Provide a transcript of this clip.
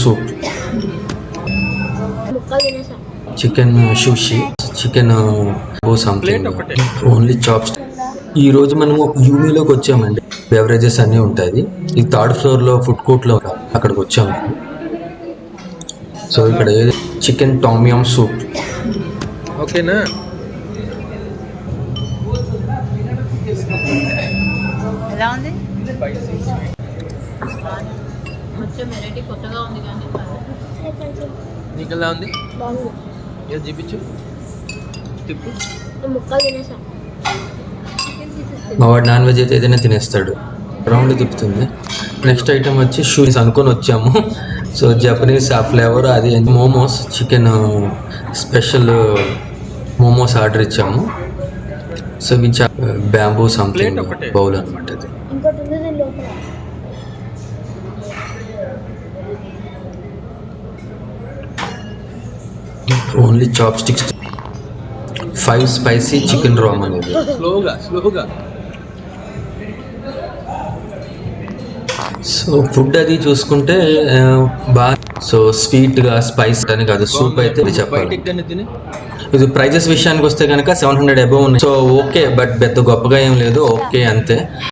Soup, chicken sushi, chicken something, only chops. ఈ రోజు మనము యూమీలోకి వచ్చామండి. బెవరేజెస్ అన్నీ ఉంటాయి. ఈ థర్డ్ ఫ్లోర్లో ఫుడ్ కోర్ట్లో అక్కడికి వచ్చాము. సో ఇక్కడ చికెన్ టామియం సూప్. ఓకేనా? ఎలా ఉంది? నీకు ఎలా ఉంది? ఏది చూపించు, తిప్పు. మా వాడు నాన్ వెజ్ అయితే ఏదైనా తినేస్తాడు. రౌండ్ తిప్పుతుంది. నెక్స్ట్ ఐటమ్ వచ్చి షూస్ అనుకొని వచ్చాము. సో జపనీస్ ఆ ఫ్లేవర్ అది momos, chicken special momos order ఇచ్చాము. సో ఇవి బ్యాంబూ సంథింగ్ బౌల్ అనమాట. అది only chopsticks, 5 spicy chicken ramen అనేది. స్లోగా సో ఫుడ్ అది చూసుకుంటే బాగా, సో స్వీట్గా స్పైస్ అని కాదు. సూప్ అయితే ఇది చెప్పాలి. ఇది ప్రైజెస్ విషయానికి వస్తే కనుక 700 అబౌవ్ ఉన్నాయి. సో ఓకే, బట్ పెద్ద గొప్పగా ఏం లేదు, ఓకే అంతే.